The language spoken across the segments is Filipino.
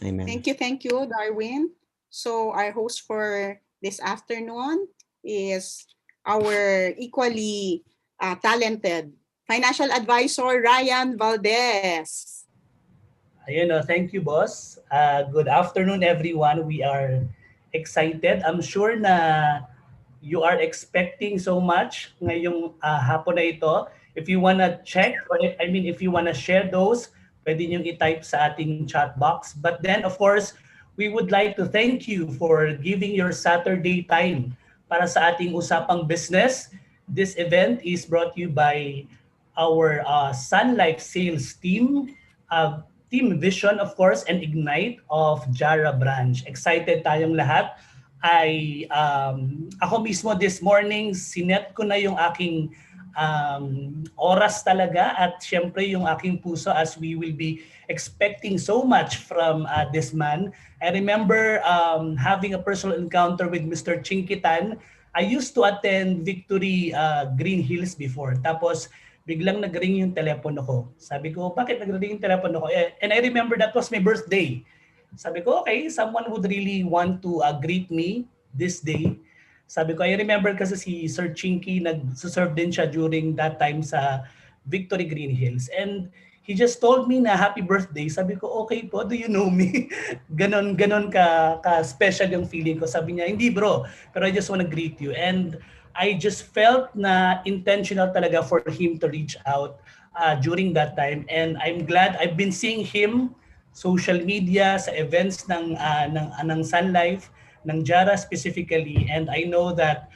Amen. Thank you, Darwin. So our host for this afternoon is our equally talented financial advisor, Ryan Valdez. Ayun, thank you, boss. Good afternoon, everyone. We are excited. I'm sure na you are expecting so much ngayong hapon na ito. If you wanna check, or if you wanna share those, pwede nyo i-type sa ating chat box. But then, of course, we would like to thank you for giving your Saturday time para sa ating usapang business. This event is brought to you by our Sun Life sales team, Team Vision, of course, and Ignite of Jara Branch. Excited tayong lahat. Ako mismo this morning, sinet ko na yung aking oras talaga at syempre yung aking puso as we will be expecting so much from this man. I remember having a personal encounter with Mr. Chinkitan. I used to attend Victory Green Hills before. Tapos biglang nag-ring yung telepono ko. Sabi ko, bakit nag-ring yung telepono ko? And I remember that was my birthday. Sabi ko, okay, someone would really want to greet me this day. Sabi ko, I remember kasi si Sir Chinky, nag-serve din siya during that time sa Victory Green Hills. And he just told me na happy birthday. Sabi ko, okay po, do you know me? ganon ka-special yung feeling ko. Sabi niya, hindi bro, pero I just wanna greet you. And I just felt na intentional talaga for him to reach out during that time. And I'm glad I've been seeing him social media, sa events ng Sun Life, ng Jara specifically. And I know that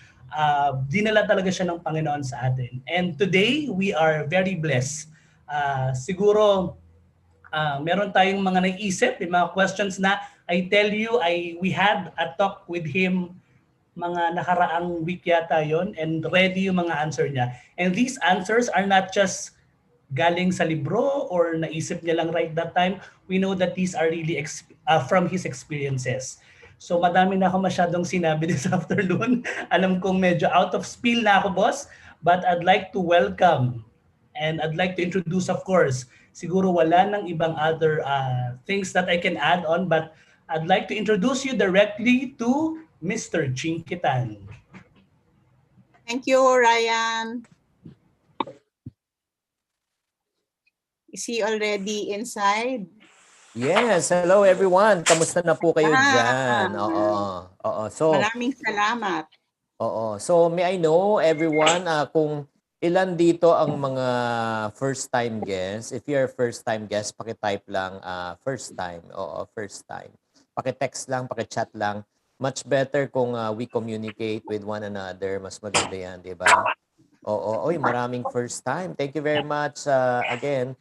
dinala talaga siya ng Panginoon sa atin. And today, we are very blessed. Siguro, meron tayong mga naisip, mga questions na I tell you, we had a talk with him mga nakaraang week yata yon, and ready yung mga answer niya. And these answers are not just galing sa libro or naisip niya lang right that time. We know that these are really from his experiences. So madami na ako masyadong sinabi this afternoon. Alam kong medyo out of spiel na ako, boss. But I'd like to welcome and I'd like to introduce, of course, siguro wala nang ibang other things that I can add on, but I'd like to introduce you directly to Mr. Chinkitan. Thank you, Ryan. Is he already inside? Yes, hello everyone. Kamusta na po kayo dyan? Oo. So, maraming salamat. Oo. So, may I know everyone kung ilan dito ang mga first time guests? If you're first time guest, paki-type lang first time. Oo, first time. Paki-text lang, paki-chat lang. Much better kung we communicate with one another. Mas maganda yan, di ba? Oo. Oy, maraming first time. Thank you very much again,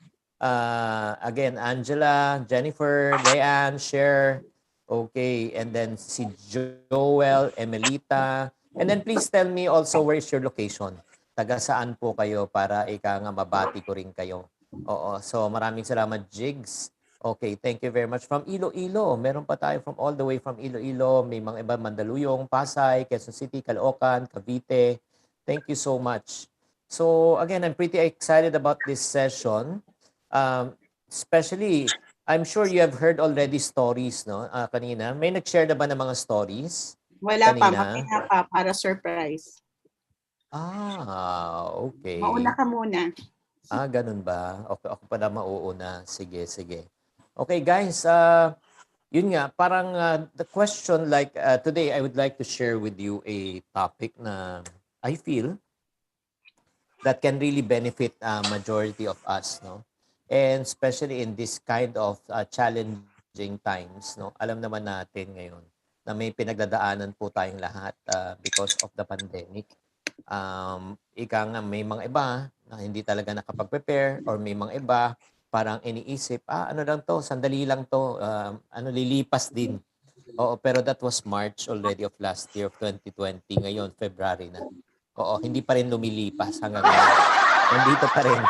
Angela, Jennifer, Leanne, Cher, okay, and then si Joel, Emelita, and then please tell me also where is your location? Taga saan po kayo para ika nga mabati ko rin kayo. Oo, so maraming salamat, Jigs. Okay, thank you very much. From Iloilo, meron pa tayo from all the way from Iloilo. May mga iba, Mandaluyong, Pasay, Quezon City, Caloocan, Cavite. Thank you so much. So again, I'm pretty excited about this session. Especially, I'm sure you have heard already stories, no? Kanina. May nag-share na ba ng mga stories? Wala kanina? pa, mamaya pa para surprise. Okay. Mauna ka muna. Ganun ba? Okay, ako pa na mauuna. Sige. Okay, guys, yun nga, parang the question like today, I would like to share with you a topic na I feel that can really benefit majority of us, no? And especially in this kind of challenging times, no? Alam naman natin ngayon na may pinagdadaanan po tayong lahat because of the pandemic. Ika nga, may mga iba na hindi talaga nakapag-prepare or may mga iba parang iniisip, ano lang to, sandali lang to, lilipas din. Oo, pero that was March already of last year of 2020. Ngayon, February na. Oo, hindi pa rin lumilipas hanggang ngayon. Nandito pa rin.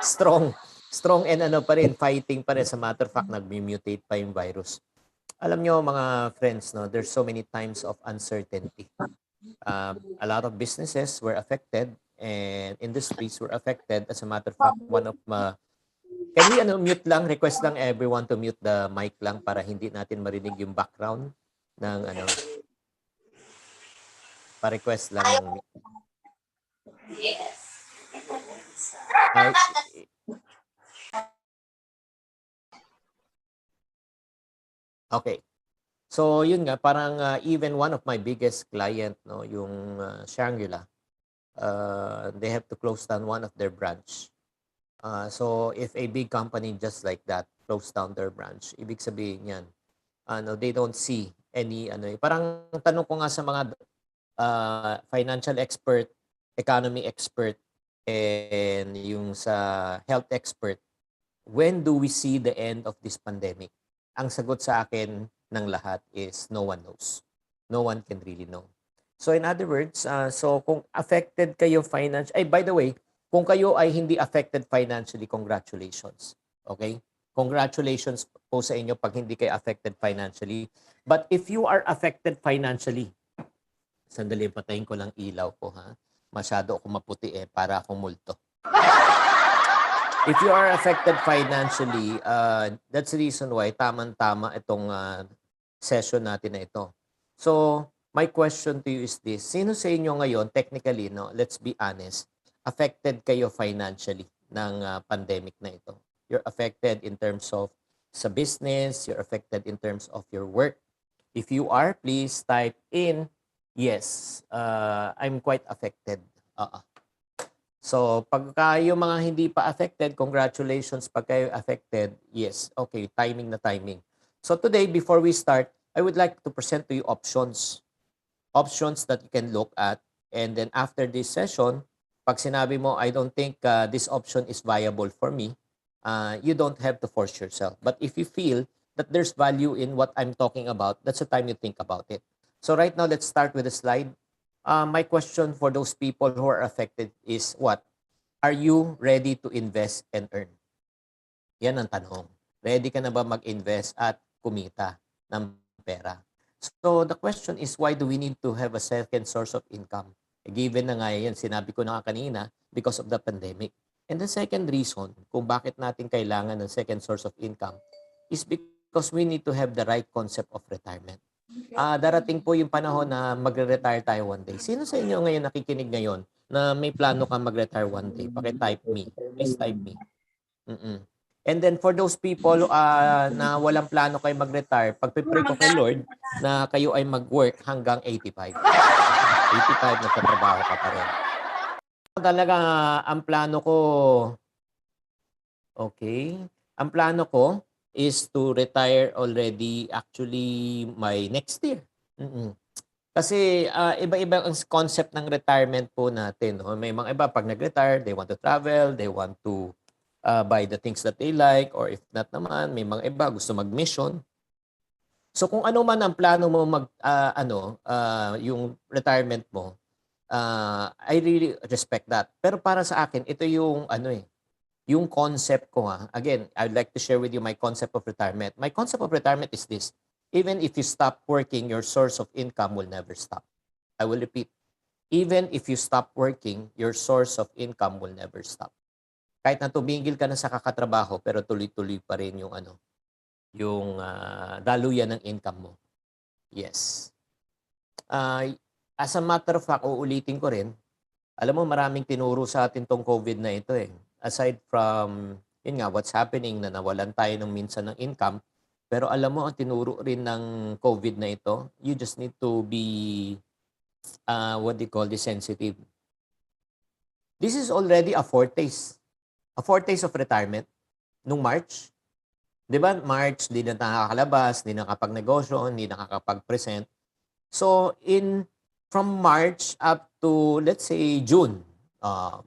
strong and pa rin, fighting pa rin. Sa matter of fact, nag-mutate pa yung virus. Alam nyo mga friends, no, there's so many times of uncertainty. A lot of businesses were affected and industries were affected. As a matter of fact, one of Can we mute lang, request lang everyone to mute the mic lang para hindi natin marinig yung background ng pa-request lang ng ay, okay. So yun nga, parang even one of my biggest client, no, yung Shangri-La, they have to close down one of their branch. So if a big company just like that close down their branch, ibig sabihin yan, they don't see any parang tanong ko nga sa mga financial expert, economy expert, and yung sa health expert, when do we see the end of this pandemic? Ang sagot sa akin ng lahat is no one knows. No one can really know. So in other words, so kung affected kayo by the way, kung kayo ay hindi affected financially, congratulations. Okay? Congratulations po sa inyo pag hindi kayo affected financially. But if you are affected financially, sandali, patayin ko lang ilaw ko, ha? Masyado ako maputi para akong multo. If you are affected financially, that's the reason why tamang-tama itong session natin na ito. So, my question to you is this. Sino sa inyo ngayon, technically, no, let's be honest, affected kayo financially ng pandemic na ito? You're affected in terms of sa business, you're affected in terms of your work. If you are, please type in, yes, I'm quite affected. So, pagka yung mga hindi pa affected, congratulations. Pag kayo affected, yes. Okay, timing na timing. So today, before we start, I would like to present to you options. Options that you can look at. And then after this session, pag sinabi mo, I don't think this option is viable for me, you don't have to force yourself. But if you feel that there's value in what I'm talking about, that's the time you think about it. So right now, let's start with the slide. My question for those people who are affected is what? Are you ready to invest and earn? Yan ang tanong. Ready ka na ba mag-invest at kumita ng pera? So the question is, why do we need to have a second source of income? Given na nga yan, sinabi ko na kanina, because of the pandemic. And the second reason kung bakit natin kailangan ng second source of income is because we need to have the right concept of retirement. Darating po yung panahon na magre-retire tayo one day. Sino sa inyo ngayon nakikinig ngayon na may plano kang mag-retire one day? Paki-type me. Please type me. And then for those people na walang plano kayo mag-retire, pagpipray ko kay Lord na kayo ay mag-work hanggang 85. 85 na trabaho ka pa rin. Talaga ang plano ko, okay, ang plano ko is to retire already actually my next year. Kasi iba-iba ang concept ng retirement po natin. No? May mga iba pag nag-retire, they want to travel, they want to buy the things that they like, or if not naman, may mga iba gusto mag-mission. So kung ano man ang plano mo yung retirement mo, I really respect that. Pero para sa akin, ito yung yung concept ko Again, I'd like to share with you my concept of retirement. My concept of retirement is this. Even if you stop working, your source of income will never stop. I will repeat. Even if you stop working, your source of income will never stop. Kahit na tumigil ka na sa kakatrabaho, pero tuloy-tuloy pa rin yung yung daluyan ng income mo. Yes. As a matter of fact, uulitin ko rin, alam mo maraming tinuro sa atin tong COVID na ito Aside from, yun nga, what's happening na nawalan tayo ng minsan ng income, pero alam mo, ang tinuro rin ng COVID na ito, you just need to be, what they call this, sensitive. This is already a foretaste. A foretaste of retirement. Nung March, di ba? March, di na nakakalabas, di nakapag-negosyo, di nakakapag-present. So, from March up to, let's say, June,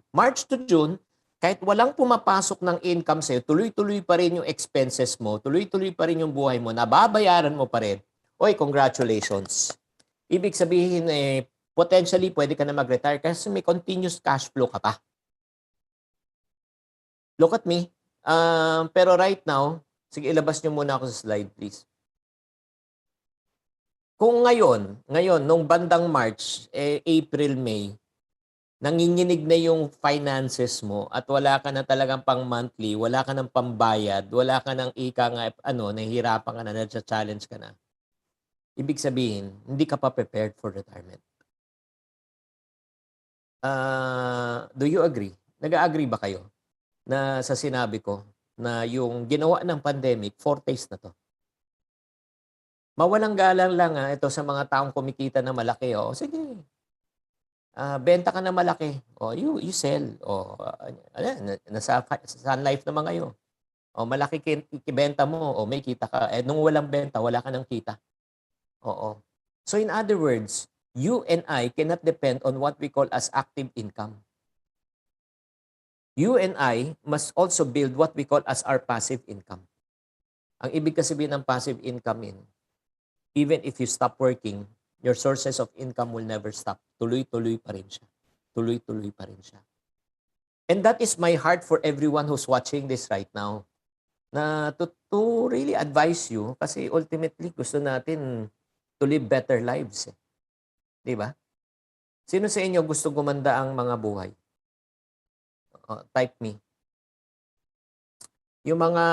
March to June, kahit walang pumapasok ng income sa'yo, tuloy-tuloy pa rin yung expenses mo, tuloy-tuloy pa rin yung buhay mo, nababayaran mo pa rin. Oy, congratulations. Ibig sabihin, potentially, pwede ka na mag-retire kasi may continuous cash flow ka pa. Look at me. Pero right now, sige, ilabas nyo muna ako sa slide, please. Kung ngayon, nung bandang March, April, May, nanginginig na yung finances mo at wala ka na talagang pang monthly, wala ka ng pambayad, wala ka ng ika nga, nahihirapan ka na, na-challenge ka na. Ibig sabihin, hindi ka pa prepared for retirement. Do you agree? Nag-agree ba kayo na sa sinabi ko na yung ginawa ng pandemic, foretaste na to? Mawalang galang lang ito sa mga taong kumikita na malaki. Sige, benta ka na malaki. You sell. Nasa Sun Life naman ngayon. Malaki kibenta mo. May kita ka. Nung walang benta, wala ka ng kita. Oo. So in other words, you and I cannot depend on what we call as active income. You and I must also build what we call as our passive income. Ang ibig sabihin ng passive income even if you stop working, your sources of income will never stop. Tuloy-tuloy pa rin siya. Tuloy-tuloy pa rin siya. And that is my heart for everyone who's watching this right now. Na to really advise you kasi ultimately gusto natin to live better lives. Di ba? Sino sa inyo gusto gumanda ang mga buhay? Type me. Yung mga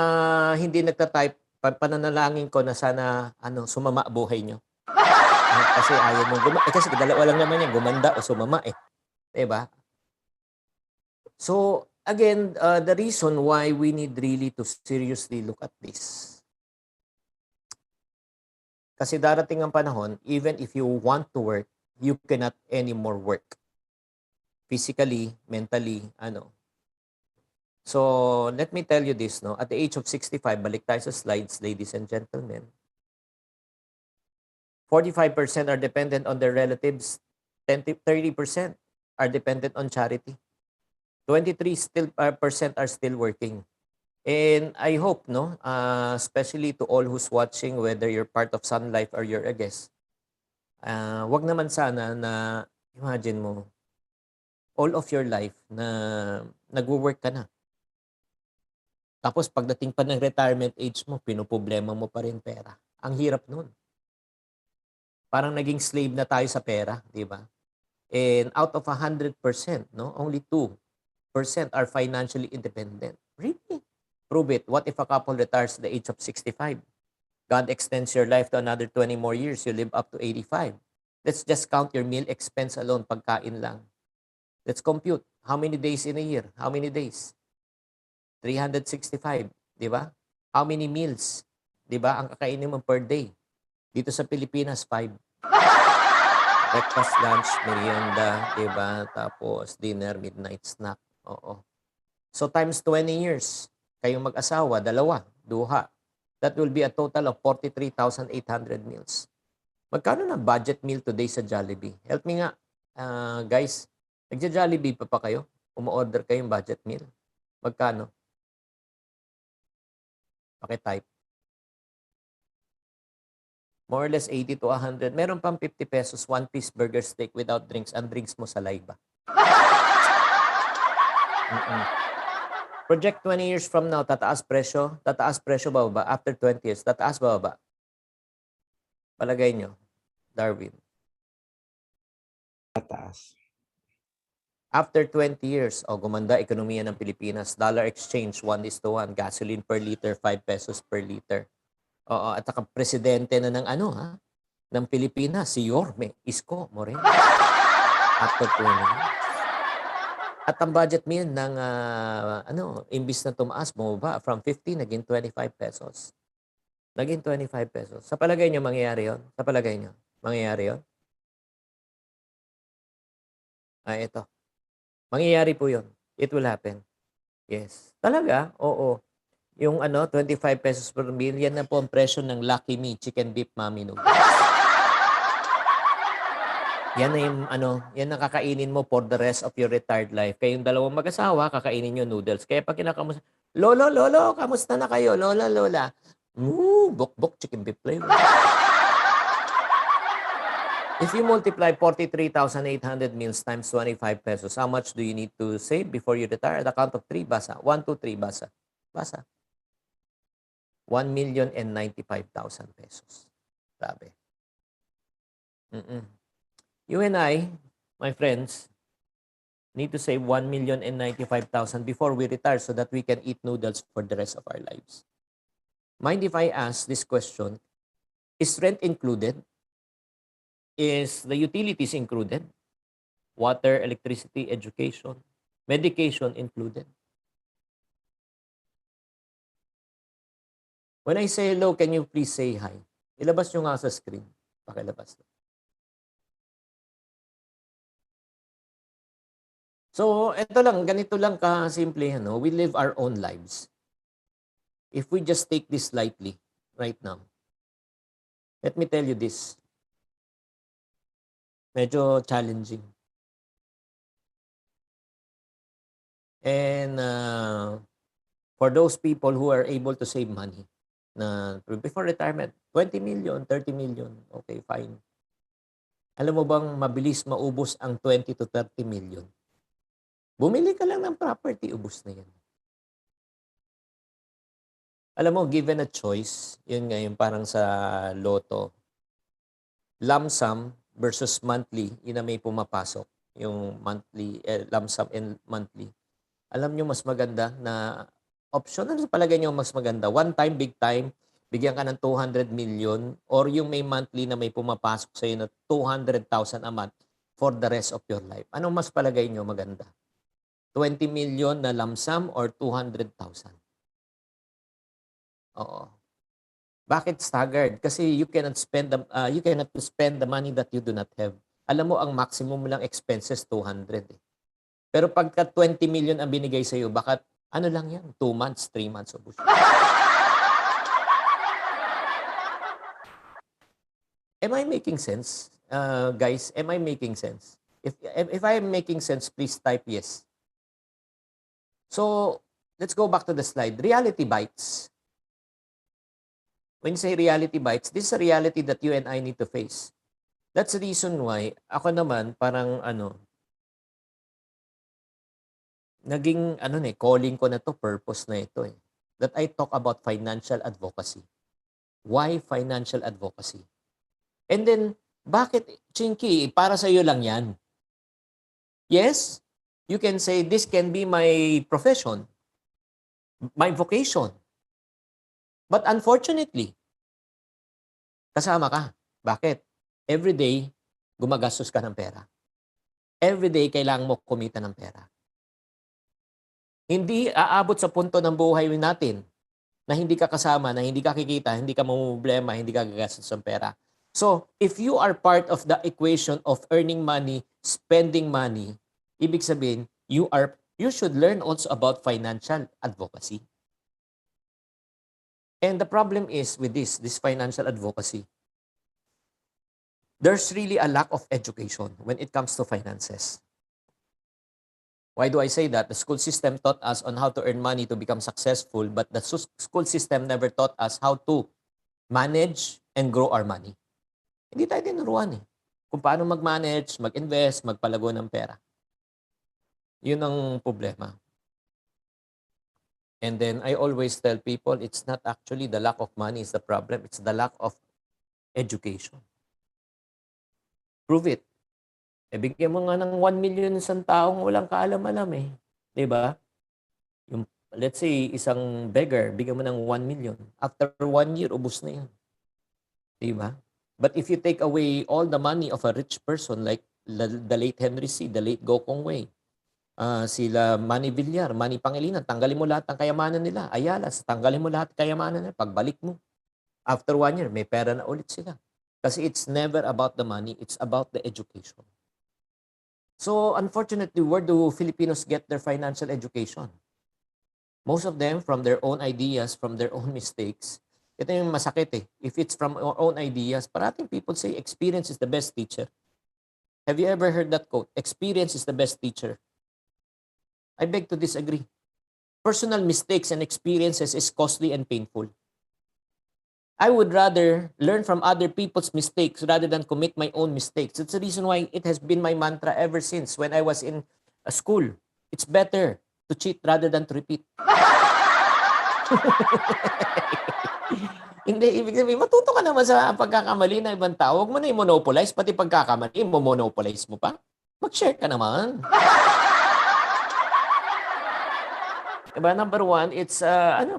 hindi nagta-type, pananalangin ko na sana sumama buhay nyo. Kasi ayaw mo kasi dalawa lang naman yan, gumanda o sumama Diba? So, again, the reason why we need really to seriously look at this. Kasi darating ang panahon, even if you want to work, you cannot anymore work. Physically, mentally, So, let me tell you this, At the age of 65, balik tayo sa slides, ladies and gentlemen. 45% are dependent on their relatives. 30% are dependent on charity. 23% are still working. And I hope, especially to all who's watching, whether you're part of Sun Life or you're a guest, wag naman sana na, imagine mo, all of your life na nagwo-work ka na. Tapos pagdating pa ng retirement age mo, pinoproblema mo pa rin pera. Ang hirap nun. Parang naging slave na tayo sa pera, di ba? And out of 100%, only 2% are financially independent. Really? Prove it. What if a couple retires at the age of 65? God extends your life to another 20 more years. You live up to 85. Let's just count your meal expense alone, pagkain lang. Let's compute. How many days in a year? How many days? 365, di ba? How many meals? Di ba? Ang kakainin mo per day. Dito sa Pilipinas, 5. Breakfast, lunch, merienda, di ba? Tapos dinner, midnight snack. Oo. So times 20 years, kayong mag-asawa, 2, 2. That will be a total of 43,800 meals. Magkano na budget meal today sa Jollibee? Help me nga, guys. Nagja-Jollibee pa kayo? Umu-order kayong budget meal? Magkano? Paki-type. More or less 80 to 100. Meron pang 50 pesos, 1-piece burger steak without drinks. Ang drinks mo sa live ba? Project 20 years from now, tataas presyo bababa. After 20 years, tataas bababa. Palagay nyo, Darwin. Tataas. After 20 years, gumanda ekonomiya ng Pilipinas. Dollar exchange, 1:1. Gasoline per liter, 5 pesos per liter. At saka presidente na ng ng Pilipinas, si Yorme Isko Moreno. After 20 years. At ang budget meal ng, imbis na tumaas, bumaba from 50, naging 25 pesos. Naging 25 pesos. Sa palagay nyo, mangyayari yun? Sa palagay nyo, mangyayari yun? Ito. Mangyayari po yun. It will happen. Yes. Talaga? Oo. Yung 25 pesos per meal, yan na po ang presyo ng Lucky Me Chicken Beef Mami Noodles. Yan na yung yan ang kakainin mo for the rest of your retired life. Kayong dalawang mag-asawa, kakainin nyo noodles. Kaya pag kinakamusta, Lolo, kamusta na kayo? Lola. Bok-bok chicken beef flavor. If you multiply 43,800 meals times 25 pesos, how much do you need to save before you retire? At the count of 3, basa. 1, 2, 3, basa. Basa. 1,095,000 pesos. Grabe. You and I, my friends, need to save 1,095,000 before we retire so that we can eat noodles for the rest of our lives. Mind if I ask this question? Is rent included? Is the utilities included? Water, electricity, education, medication included? When I say hello, can you please say hi? Ilabas nyo nga sa screen. Pakilabas. So, eto lang, ganito lang ka-simple. We live our own lives. If we just take this lightly right now, let me tell you this. Medyo challenging. And for those people who are able to save money, na before retirement, 20 million, 30 million, okay, fine. Alam mo bang mabilis maubos ang 20 to 30 million? Bumili ka lang ng property, ubos na yan. Alam mo, given a choice, yun nga yung parang sa loto, lump sum versus monthly, yun na may pumapasok, yung monthly, lump sum and monthly. Alam nyo, mas maganda na option, ano sa palagay nyo mas maganda? One time, big time, bigyan ka ng 200 million or yung may monthly na may pumapasok sa'yo na 200,000 a month for the rest of your life. Anong mas palagay nyo maganda? 20 million na lump sum or 200,000? Oo. Bakit staggered? Kasi you cannot spend the money that you do not have. Alam mo, ang maximum lang expenses 200. Pero pagka 20 million ang binigay sa iyo, baka ano lang yan? 2 months, 3 months ubos. Am I making sense? Guys, am I making sense? If I am making sense, please type yes. So, let's go back to the slide. Reality bites. When you say reality bites, this is a reality that you and I need to face. That's the reason why ako naman parang naging calling ko na to, purpose na ito that I talk about financial advocacy. Why financial advocacy? And then, bakit, Chinky, para sa iyo lang yan? Yes, you can say this can be my profession, my vocation. But unfortunately, kasama ka. Bakit? Every day, gumagastos ka ng pera. Every day, kailangan mo kumita ng pera. Hindi aabot sa punto ng buhay natin na hindi ka kasama, na hindi ka kikita, hindi ka mamumblema, hindi ka gagastos ng pera. So, if you are part of the equation of earning money, spending money, ibig sabihin, you should learn also about financial advocacy. And the problem is with this financial advocacy, there's really a lack of education when it comes to finances. Why do I say that? The school system taught us on how to earn money to become successful, but the school system never taught us how to manage and grow our money. Hindi tayo tinuruan kung paano mag-manage, mag-invest, magpalago ng pera. Yun ang problema. And then I always tell people, it's not actually the lack of money is the problem. It's the lack of education. Prove it. Bigyan mo nga ng 1 million isang taong walang kaalam-alam Diba? Let's say, isang beggar, bigyan mo ng 1 million. After 1 year, ubos na yan. Diba? But if you take away all the money of a rich person like the late Henry C., the late Gokong Wei, sila Manny Villar, Manny Pangilinan, tanggalin mo lahat ng kayamanan nila. Ayala, tanggalin mo lahat ng kayamanan nila. Pagbalik mo, after 1 year, may pera na ulit sila. Kasi it's never about the money, it's about the education. So, unfortunately, where do Filipinos get their financial education? Most of them from their own ideas, from their own mistakes. Ito yung masakit If it's from our own ideas, parating people say experience is the best teacher. Have you ever heard that quote? Experience is the best teacher. I beg to disagree. Personal mistakes and experiences is costly and painful. I would rather learn from other people's mistakes rather than commit my own mistakes. That's the reason why it has been my mantra ever since when I was in a school. It's better to cheat rather than to repeat. Hindi, ibig sabihin, matuto ka naman sa pagkakamali ng ibang tao. Huwag mo na i-monopolize, pati pagkakamali, i-monopolize mo pa. Mag-share ka naman. Diba? Number one, it's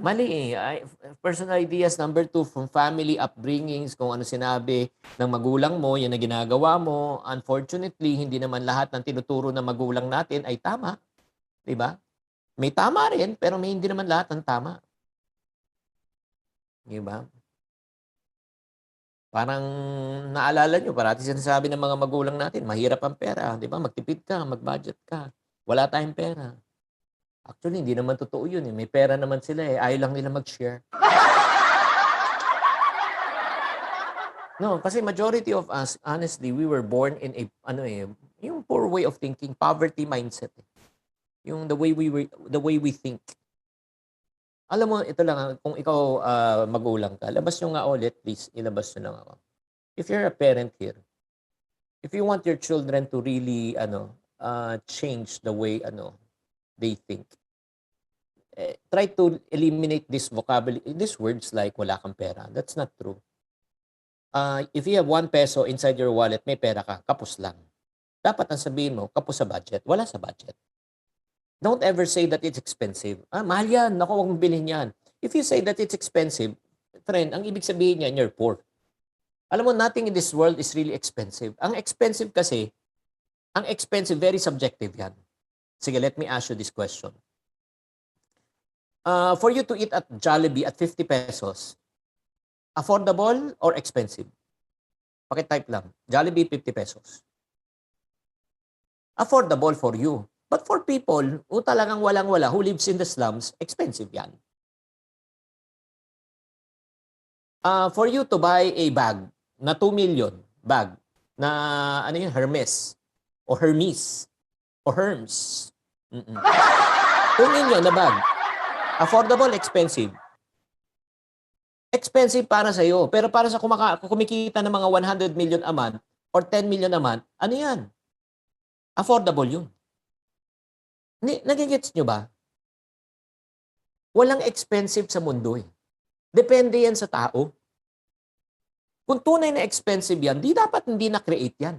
mali eh. Personal ideas. Number two, from family upbringings, kung ano sinabi ng magulang mo, yan na ginagawa mo. Unfortunately, hindi naman lahat ng tinuturo ng magulang natin ay tama. Diba? May tama rin, pero may hindi naman lahat ng tama. Diba? Parang naalala nyo, parati sinasabi ng mga magulang natin, mahirap ang pera. Diba? Magtipid ka, mag-budget ka. Wala tayong pera. Actually, hindi naman totoo yun eh. May pera naman sila eh. Ayaw lang nila mag-share. No, kasi majority of us, honestly, we were born in a, yung poor way of thinking, poverty mindset. Eh. Yung the way we think. Alam mo, ito lang, kung ikaw magulang ka, labas nyo nga ulit, please, ilabas nyo lang ako. If you're a parent here, if you want your children to really, change the way, they think. Try to eliminate this vocabulary, these words like wala kang pera. That's not true. If you have 1 peso inside your wallet, may pera ka, kapos lang. Dapat ang sabihin mo, kapos sa budget. Wala sa budget. Don't ever say that it's expensive. Mahal yan. Naku, huwag mong bilhin yan. If you say that it's expensive, friend, ang ibig sabihin niyan, you're poor. Alam mo, nothing in this world is really expensive. Ang expensive kasi, very subjective yan. Sige, let me ask you this question. For you to eat at Jollibee at 50 pesos, affordable or expensive? Paki-type lang. Jollibee, 50 pesos. Affordable for you. But for people who talagang walang-wala, who lives in the slums, expensive yan. For you to buy a bag na 2 million bag na Hermes o Hermes o Hermes. 2 million na bag. Affordable, expensive. Expensive para sa iyo, pero para sa kumikita ng mga 100 million a month or 10 million a month, ano yan? Affordable yun. Nagigets nyo ba? Walang expensive sa mundo eh. Depende yan sa tao. Kung tunay na expensive yan, dapat hindi na-create yan.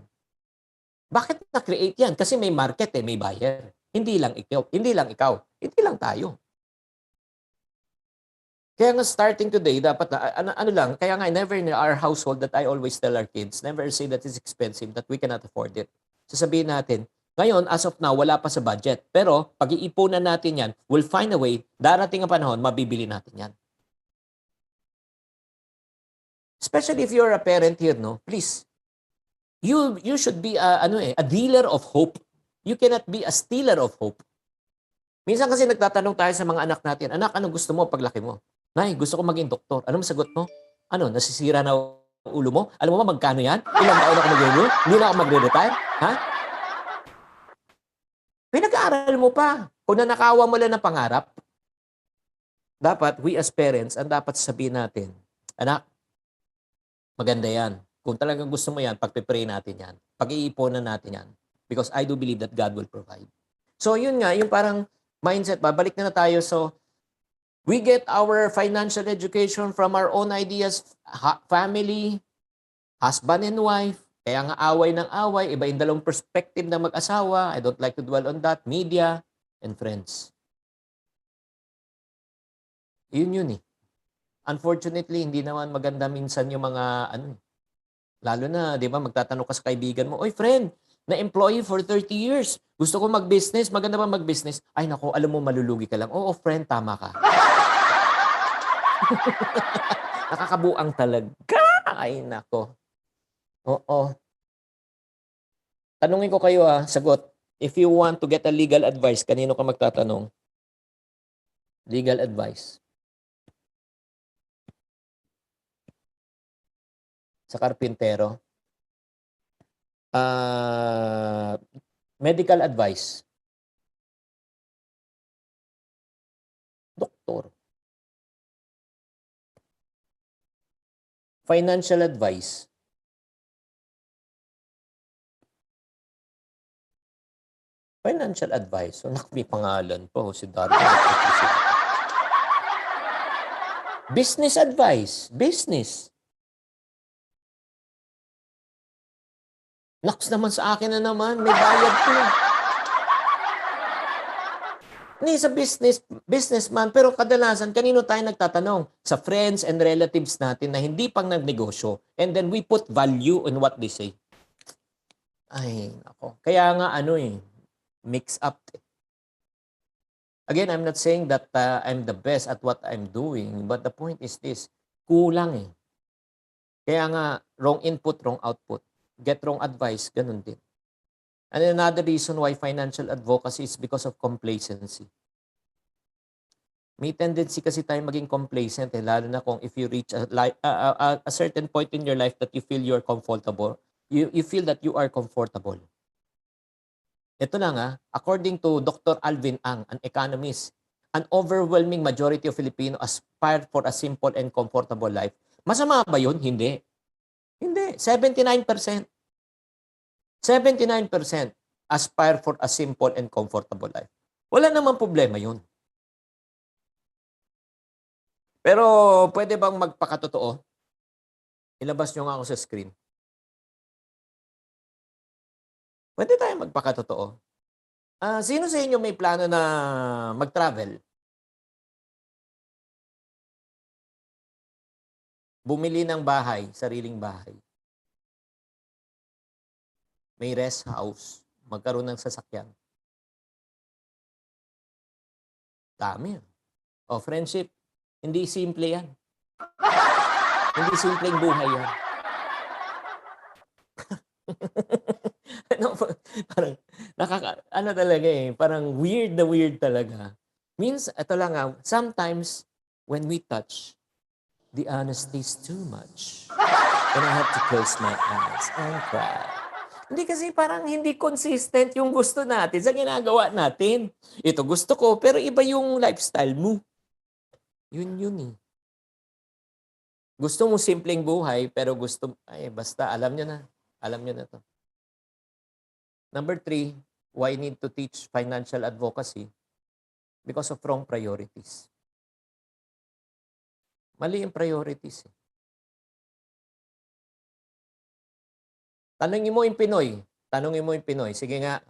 Bakit na-create yan? Kasi may market eh, may buyer. Hindi lang ikaw, hindi lang tayo. Kaya nga starting today, dapat kaya nga never in our household that I always tell our kids, never say that it's expensive, that we cannot afford it. Sasabihin natin, ngayon, as of now, wala pa sa budget. Pero, pag-iipunan natin yan, we'll find a way, darating ang panahon, mabibili natin yan. Especially if you're a parent here, no? Please, you should be a dealer of hope. You cannot be a stealer of hope. Minsan kasi nagtatanong tayo sa mga anak natin, anak, ano gusto mo paglaki mo? Nay, gusto ko maging doktor. Ano masagot mo? Ano, nasisira na ulo mo? Alam mo ba magkano yan? Ilang taon ako mag-retire? Hindi na ako magre-retire? Ha? Pinag-aaral mo pa. Kung nanakawa mo lang ng pangarap, dapat, we as parents, ang dapat sabihin natin, anak, maganda yan. Kung talagang gusto mo yan, pagpipray natin yan. Pag-iiponan natin yan. Because I do believe that God will provide. So, yun nga, yung parang mindset, babalik na tayo. So, we get our financial education from our own ideas, family, husband and wife. Kaya nga away ng away, iba yung dalawang perspective ng mag-asawa. I don't like to dwell on that. Media and friends. Yun eh. Unfortunately, hindi naman maganda minsan yung mga, lalo na, di ba, magtatanong ka sa kaibigan mo, oy friend, na-employee for 30 years. Gusto ko mag-business. Maganda ba mag-business? Ay nako, alam mo, malulugi ka lang. Oo, friend, tama ka. Nakakabuang talaga. Ay nako. Oo. Tanungin ko kayo sagot. If you want to get a legal advice, kanino ka magtatanong? Legal advice. Sa karpintero. Medical advice. Doktor. Financial advice. Financial advice. So, may pangalan po si Darwin. Business advice. Business. Naks naman sa akin na naman. May bayad ko. Hindi sa businessman, pero kadalasan, kanino tayo nagtatanong? Sa friends and relatives natin na hindi pang nagnegosyo. And then we put value in what they say. Ay, nako. Kaya nga mix up. Again, I'm not saying that I'm the best at what I'm doing, but the point is this, kulang eh. Kaya nga, wrong input, wrong output. Get wrong advice, ganun din. And another reason why financial advocacy is because of complacency. May tendency kasi tayo maging complacent lalo na kung if you reach a certain point in your life that you feel you're comfortable, you feel that you are comfortable. Ito lang according to Dr. Alvin Ang, an economist, an overwhelming majority of Filipino aspire for a simple and comfortable life. Masama ba yun? Hindi. Hindi. 79%. 79% aspire for a simple and comfortable life. Wala namang problema yun. Pero pwede bang magpakatotoo? Ilabas nyo nga ako sa screen. Pwede tayo magpakatotoo. Sino sa inyo may plano na mag-travel? Bumili ng bahay, sariling bahay. May rest house, magkaroon ng sasakyan. Dami. O, friendship, hindi simple yan. Hindi simpleng buhay yan. Parang, talaga parang weird na weird talaga. Means, ito lang sometimes, when we touch, the honesty is too much. And I have to close my eyes and cry. Hindi kasi parang hindi consistent yung gusto natin sa ginagawa natin. Ito gusto ko, pero iba yung lifestyle mo. Yun. Gusto mo simpleng buhay, pero basta, alam nyo na. Alam nyo na to. Number 3, why need to teach financial advocacy? Because of wrong priorities. Mali yung priorities. Tanungin mo yung Pinoy. Sige nga,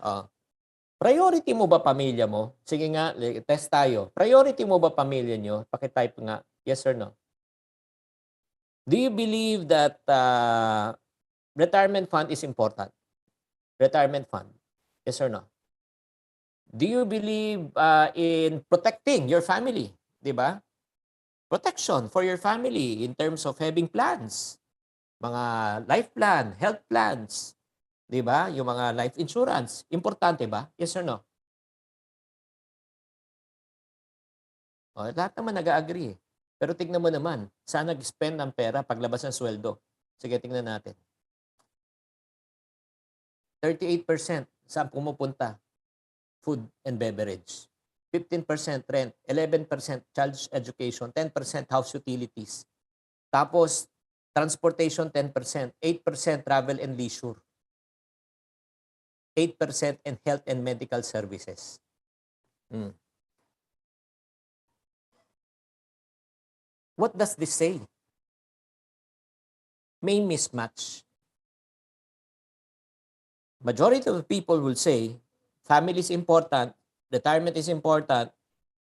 priority mo ba pamilya mo? Sige nga, test tayo. Priority mo ba pamilya nyo? Pakitype nga, yes or no. Do you believe that retirement fund is important? Retirement fund, yes or no? Do you believe in protecting your family? Diba? Protection for your family in terms of having plans. Mga life plan, health plans. Diba? Yung mga life insurance. Importante ba? Yes or no? Lahat naman nag-agree. Pero tignan mo naman, saan nag-spend ng pera paglabas ng sweldo? Sige, tingnan natin. 38% saan pumupunta? Food and beverage. 15% rent, 11% child education, 10% house utilities. Tapos, transportation 10%, 8% travel and leisure. 8% in health and medical services. What does this say? May mismatch. Majority of people will say, family is important, retirement is important,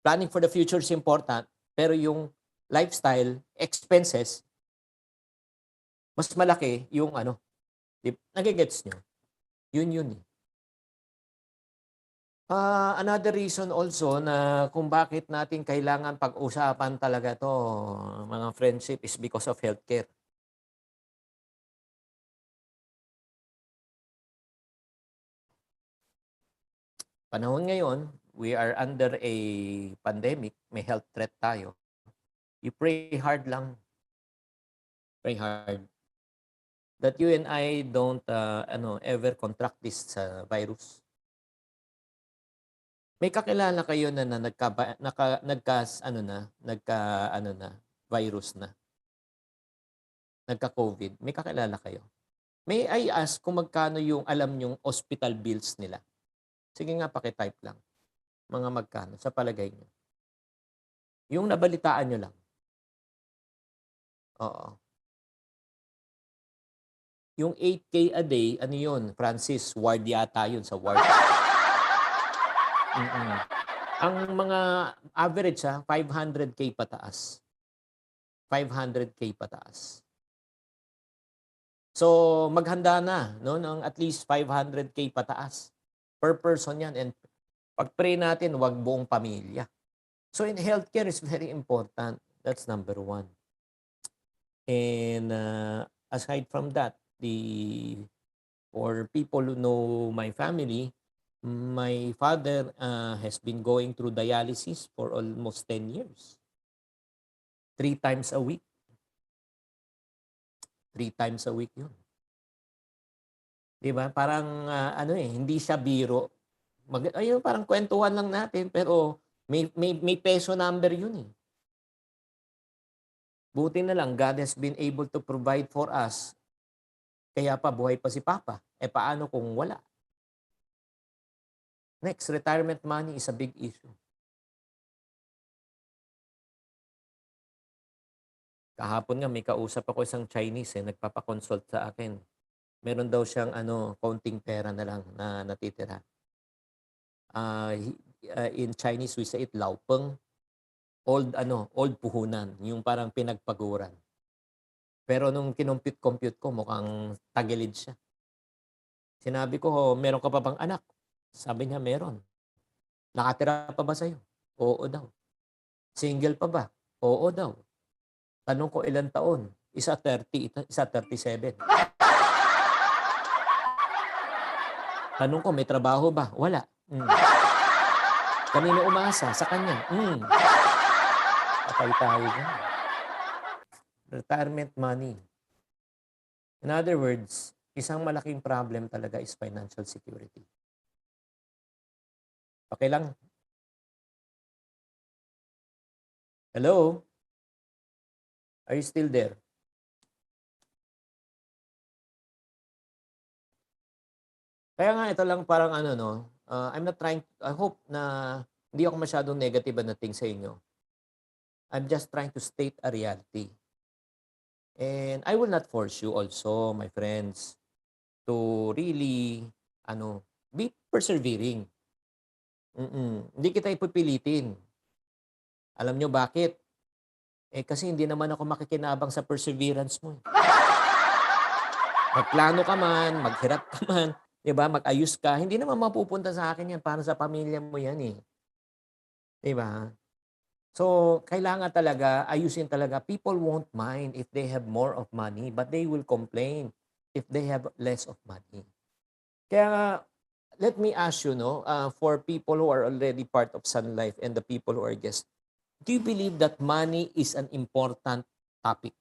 planning for the future is important, pero yung lifestyle, expenses, mas malaki yung nagigets nyo? Yun. Another reason also na kung bakit natin kailangan pag-usapan talaga to, mga friendship, is because of healthcare. Panahon ngayon, we are under a pandemic, may health threat tayo. You pray hard lang. Pray hard that you and I don't ever contract this virus. May kakilala kayo na virus na. Nagka-COVID. May kakilala kayo. May I ask kung magkano yung alam yung hospital bills nila? Sige nga, pakitype lang. Mga magkano sa palagay nyo? Yung nabalitaan nyo lang. Oo. Yung 8K a day, ano yun? Francis, ward yata yun sa ward. Ang mga average 500K pataas. 500K pataas. So maghanda na no ng at least 500K pataas per person 'yan, and pag-pray natin wag buong pamilya. So in healthcare is very important. That's number one. And aside from that, for people who know my family, my father has been going through dialysis for almost 10 years. 3 times a week. 3 times a week yun. Di ba? Parang hindi siya biro. Ayun, parang kwentuhan lang natin, pero may peso number yun eh. Buti na lang, God has been able to provide for us. Kaya pa, buhay pa si Papa. Paano kung wala? Next, retirement money is a big issue. Kahapon nga, may kausap ako isang Chinese nagpapakonsult sa akin. Meron daw siyang kaunting pera na lang na natitira. In Chinese, we say it laupeng. Old puhunan, yung parang pinagpaguran. Pero nung kinumpute-compute ko, mukhang tagilid siya. Sinabi ko, meron ka pa bang anak? Sabi niya, meron. Nakatira pa ba sa'yo? Oo daw. Single pa ba? Oo daw. Tanong ko ilang taon? Isa 30, isa 37. Tanong ko, may trabaho ba? Wala. Kanino umasa? Sa kanya. Patay tayo dyan. Retirement money. In other words, isang malaking problem talaga is financial security. Okay lang? Hello? Are you still there? Kaya nga ito lang parang I'm not trying, I hope na hindi ako masyadong negative na thing sa inyo. I'm just trying to state a reality. And I will not force you also, my friends, to really, be persevering. Hindi kita ipipilitin. Alam nyo bakit? Kasi hindi naman ako makikinabang sa perseverance mo. Magplano ka man, maghirap ka man, diba? Mag-ayos ka, hindi naman mapupunta sa akin yan, para sa pamilya mo yan eh. Diba? So, kailangan talaga, ayusin talaga. People won't mind if they have more of money, but they will complain if they have less of money. Kaya, let me ask you, for people who are already part of Sun Life and the people who are guests, do you believe that money is an important topic?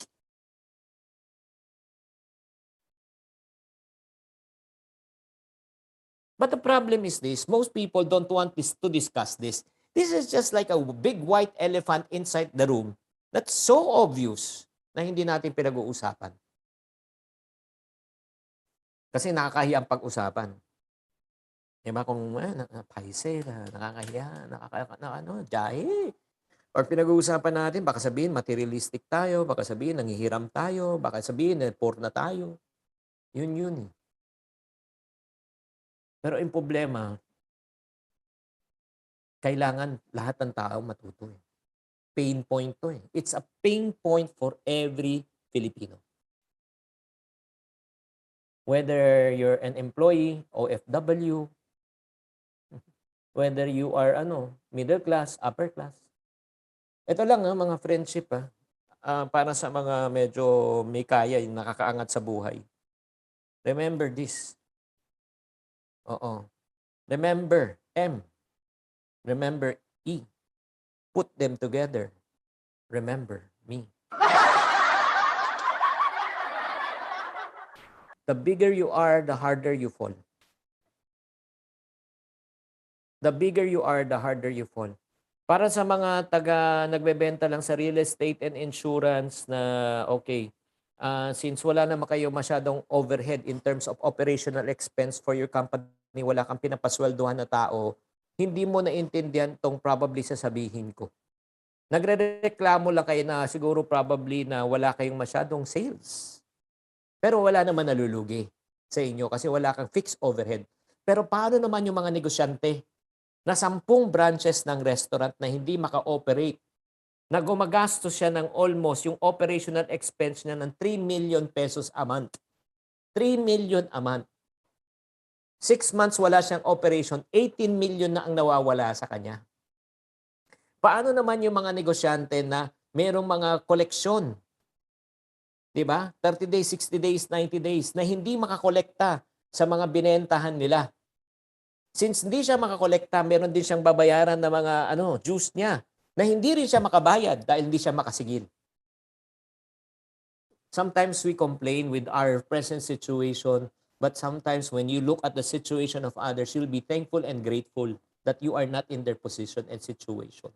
But the problem is this, most people don't want to discuss this. This is just like a big white elephant inside the room that's so obvious na hindi natin pinag-uusapan. Kasi nakakahiya ang pag-usapan. Diba kung paise, nakakahiya, jahe. Pag pinag-uusapan natin, baka sabihin materialistic tayo, baka sabihin nanghihiram tayo, baka sabihin poor na tayo. Yun eh. Pero yung problema, kailangan lahat ng tao matuto eh. Pain point to eh. It's a pain point for every Filipino. Whether you're an employee, OFW, whether you are middle class, upper class. Ito lang mga friendship para sa mga medyo may kaya, yung nakakaangat sa buhay. Remember this. Remember M. Remember E. Put them together. Remember me. The bigger you are, the harder you fall. The bigger you are, the harder you fall. Para sa mga nagbebenta lang sa real estate and insurance na since wala naman kayo masyadong overhead in terms of operational expense for your company, wala kang pinapasweldohan na tao, hindi mo naintindihan tong probably sasabihin ko. Nagrereklamo lang kayo na siguro probably na wala kayong masyadong sales. Pero wala naman nalulugi sa inyo kasi wala kang fixed overhead. Pero paano naman yung mga negosyante? na 10 branches ng restaurant na hindi maka-operate, na gumagastos siya ng almost yung operational expense niya ng 3 million pesos a month. 3 million a month. 6 months wala siyang operation, 18 million na ang nawawala sa kanya. Paano naman yung mga negosyante na merong mga koleksyon? 'Di ba? 30 days, 60 days, 90 days na hindi makakolekta sa mga binentahan nila. Since hindi siya makakolekta, meron din siyang babayaran na mga dues niya na hindi rin siya makabayad dahil hindi siya makasigil. Sometimes we complain with our present situation, but sometimes when you look at the situation of others, you'll be thankful and grateful that you are not in their position and situation.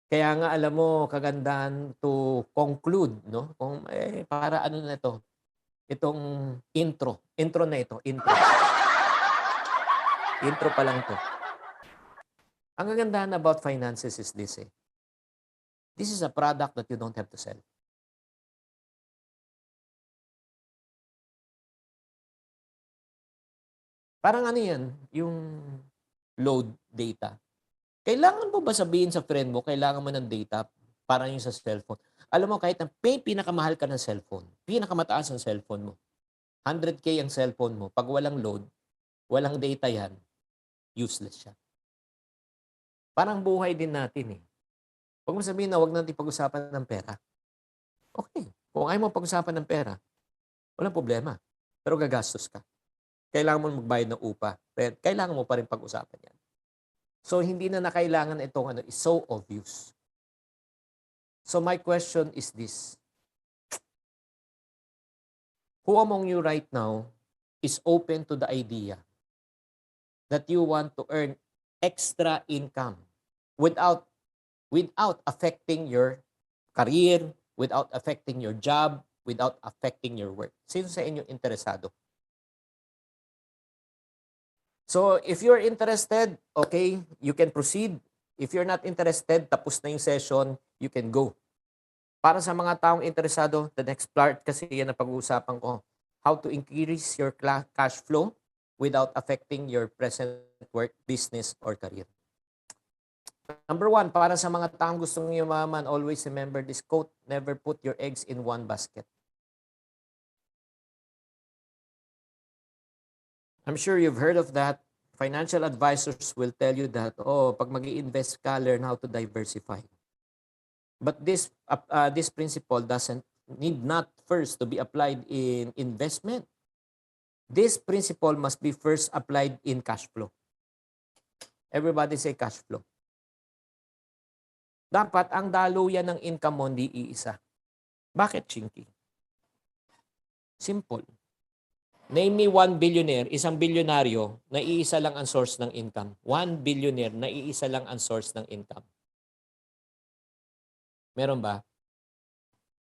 Kaya nga alam mo, kagandahan to conclude, no? Kung para ano na to, itong intro na ito, intro. Intro pa lang to. Ang kagandahan about finances is this eh. This is a product that you don't have to sell. Parang ano yan, yung load data. Kailangan mo ba sabihin sa friend mo, kailangan mo ng data para yung sa cellphone? Alam mo, kahit na pinakamahal ka ng cellphone, pinakamataas ang cellphone mo, 100K ang cellphone mo, pag walang load, walang data yan, useless siya. Parang buhay din natin eh. Huwag mo sabihin na huwag natin pag-usapan ng pera. Okay, kung ayaw mo pag-usapan ng pera, walang problema. Pero gagastos ka. Kailangan mo magbayad ng upa. Pero kailangan mo pa rin pag-usapan yan. So, hindi na kailangan itong is so obvious. So, my question is this. Who among you right now is open to the idea that you want to earn extra income without affecting your career, without affecting your job, without affecting your work? Sino sa inyo interesado? So, if you're interested, okay, you can proceed. If you're not interested, tapos na yung session, you can go. Para sa mga taong interesado, the next part kasi yan na pag-uusapan ko, how to increase your cash flow without affecting your present work, business, or career. Number 1, para sa mga taong gustong yumaman, always remember this quote, never put your eggs in one basket. I'm sure you've heard of that. Financial advisors will tell you that, pag mag-i-invest ka, learn how to diversify. But this principle need not first to be applied in investment. This principle must be first applied in cash flow. Everybody say cash flow. Dapat ang daluyan ng income mo hindi iisa. Bakit, Chinky? Simple. Name me one billionaire, isang bilyonaryo, na iisa lang ang source ng income. One billionaire, na iisa lang ang source ng income. Meron ba?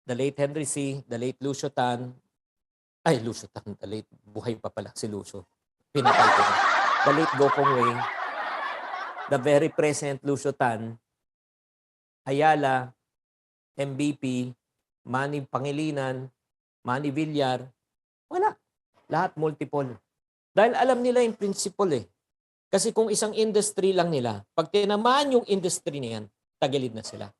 The late Henry C., the late Lucio Tan, the late, buhay pa pala si Lucio. Pinatay ko na. The late Gokong Wei, the very present Lucio Tan, Ayala, MVP, Manny Pangilinan, Manny Villar, wala. Lahat multiple. Dahil alam nila yung principle eh. Kasi kung isang industry lang nila, pag tinamaan yung industry niyan, tagilid na sila.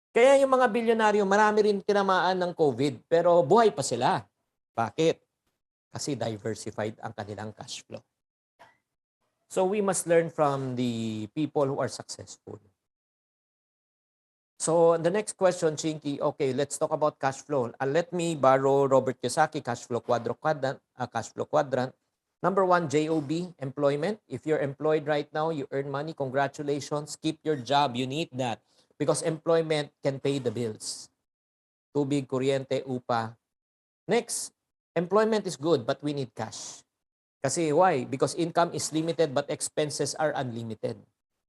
Kaya yung mga bilyonaryo, marami rin tinamaan ng COVID, pero buhay pa sila. Bakit? Kasi diversified ang kanilang cash flow. So we must learn from the people who are successful. So the next question, Chinky, okay, let's talk about cash flow. Let me borrow Robert Kiyosaki, cash flow quadrant. Number 1, JOB, employment. If you're employed right now, you earn money, congratulations. Keep your job, you need that. Because employment can pay the bills. Tubig, kuryente, upa. Next, employment is good, but we need cash. Kasi why? Because income is limited, but expenses are unlimited.